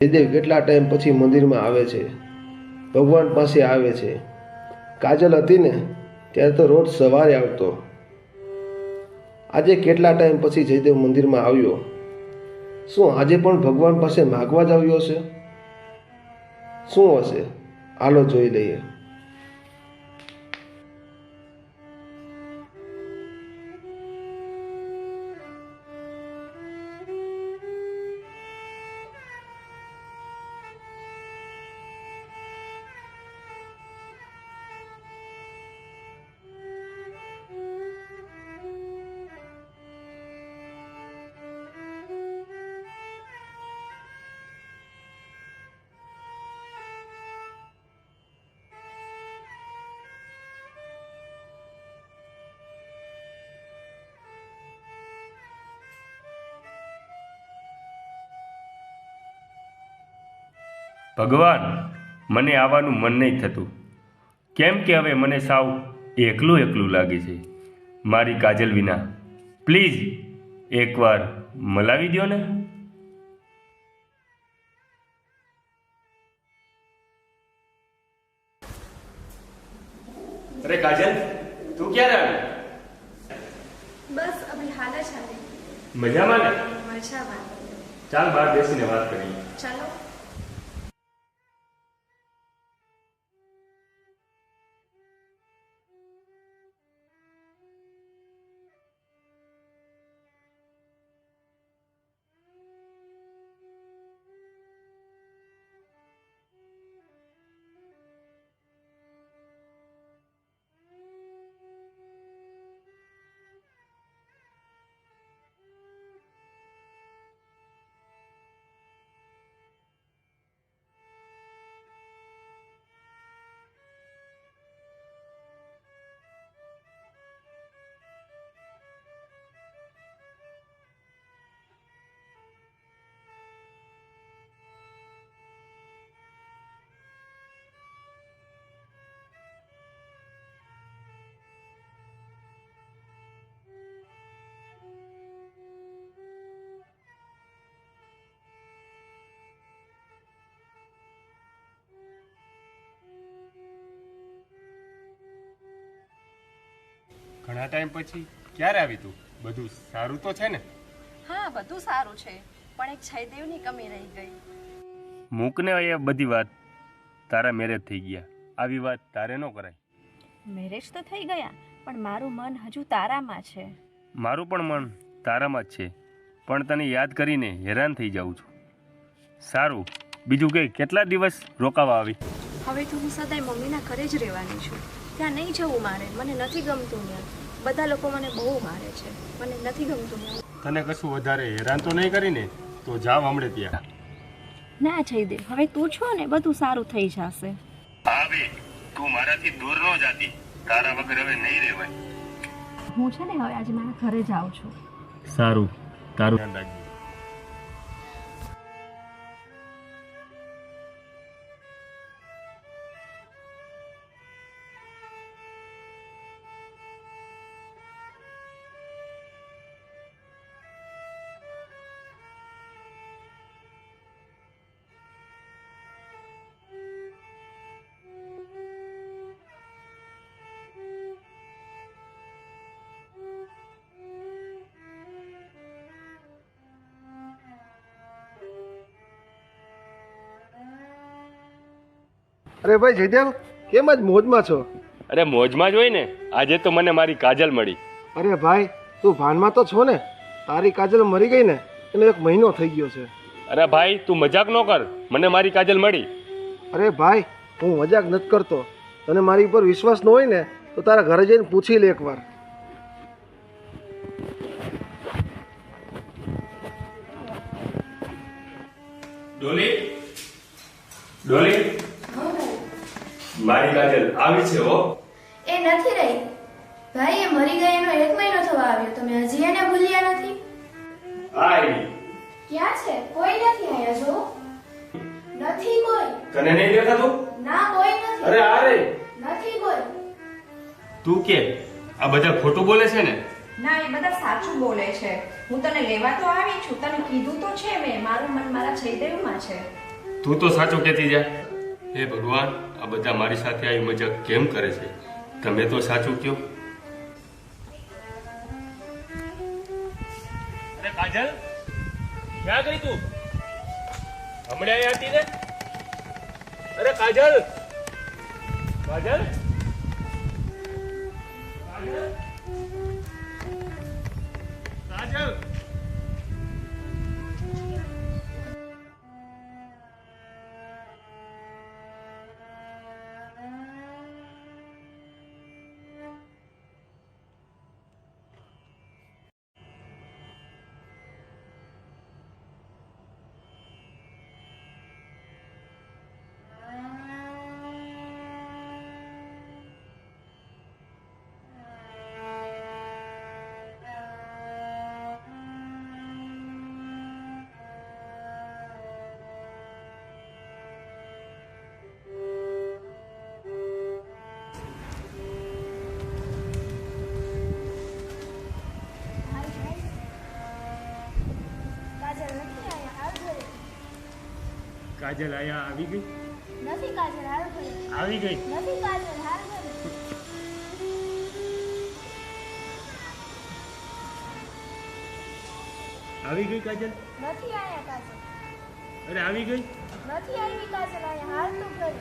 જયદેવ કેટલા ટાઈમ પછી મંદિરમાં આવે છે, ભગવાન પાસે આવે છે. કાજલ હતી ને ત્યારે તો રોજ સવારે આવતો. આજે કેટલા ટાઈમ પછી જયદેવ મંદિરમાં આવ્યો. શું આજે પણ ભગવાન પાસે માગવા જ આવ્યો છે? શું હશે? હાલો જોઈ લઈએ. ભગવાન, મને આવવાનું મન નહીં થતું. કેમ કે હવે મને સાવ એકલું એકલું લાગે છે મારી કાજલ વિના. પ્લીઝ એકવાર મલાવી દો ને. અરે કાજલ, તું ક્યારે આવી? બસ અભી હાલ જ આવી. મજામાં ને? મજામાં. ચાલ બહાર બેસીને વાત કરીએ. ચાલો. ઘણા ટાઈમ પછી ક્યારે આવી તું? બધું સારું તો છે ને? હા, બધું સારું છે, પણ એક જયદેવની કમી રહી ગઈ. મૂકને એ બધી વાત. તારા મેરેજ થઈ ગયા, આવી વાત તારે ન કરાય. મેરેજ તો થઈ ગયા, પણ મારું મન હજુ તારામાં છે. મારું પણ મન તારામાં જ છે, પણ તને યાદ કરીને હેરાન થઈ જાઉં છું. સારું, બીજું કે કેટલા દિવસ રોકાવા આવી? હવે તો હું સદાય મમ્મીના ઘરે જ રહેવાની છું. ત્યાં નહીં જવું મારે, મને નથી ગમતું ત્યાં. બધા લોકો મને બહુ મારે છે, મને નથી ગમતું ત્યાં. તને કશું વધારે હેરાન તો નહીં કરીને? તો જાવ હમણે ત્યાં. ના જયદેવ, હવે તું છો ને, બધું સારું થઈ જશે. આવે, તું મારાથી દૂર ન જાતી. તારા વગર હવે નહીં રહેવાય. હું છે ને હવે આજે મારા ઘરે જાઉં છું. સારું, તારું ધ્યાન રાખજે. અરે ભાઈ જયદેવ, કેમ જ મોજમાં છો? અરે મોજમાં જ હોય ને, આજે તો મને મારી કાજલ મળી. અરે ભાઈ, તું ભાનમાં તો છો ને? તારી કાજલ મરી ગઈ ને એનો 1 મહિનો થઈ ગયો છે. અરે ભાઈ, તું મજાક ન કર. મને મારી કાજલ મળી. અરે ભાઈ, હું મજાક નથી કરતો. તને મારી ઉપર વિશ્વાસ ન હોય ને તો તારા ઘરે જઈને પૂછી લે એકવાર. ડોલી, ડોલી, મારી કાજલ આવી છે હો. એ નથી રહી ભાઈ, એ મરી ગઈ એનો 1 મહિનો થવા આવ્યો. તમે હજી એને ભૂલ્યા નથી? આવી. ક્યાં છે? કોઈ નથી આયા. જો નથી કોઈ. તને નહીં દેખાતું? ના, કોઈ નથી. અરે આ રે. નથી કોઈ. તું કે આ બધા ખોટું બોલે છે ને? ના, એ બધા સાચું બોલે છે. હું તને લેવા તો આવી છું, તને કીધું તો છે મેં, મારું મન મારા જયદેવમાં છે. તું તો સાચું કહેતી જા. હે ભગવાન, આ બધા મારી સાથે આવી મજાક કેમ કરે છે? તમે તો સાચું કહો. અરે કાજલ, ક્યાં ગઈ તું? હમણાં અહીં હતી ને? અરે કાજલ, કાજલ, કાજલ, કાજલ. કાજલ આયા આવી ગઈ? નથી કાજલ, હાલ ઘરે. આવી ગઈ? નથી કાજલ, હાલ ઘરે. આવી ગઈ કાજલ? નથી આયા કાજલ. અરે આવી ગઈ? નથી આવી કાજલ, આયા હાલ તો ઘરે.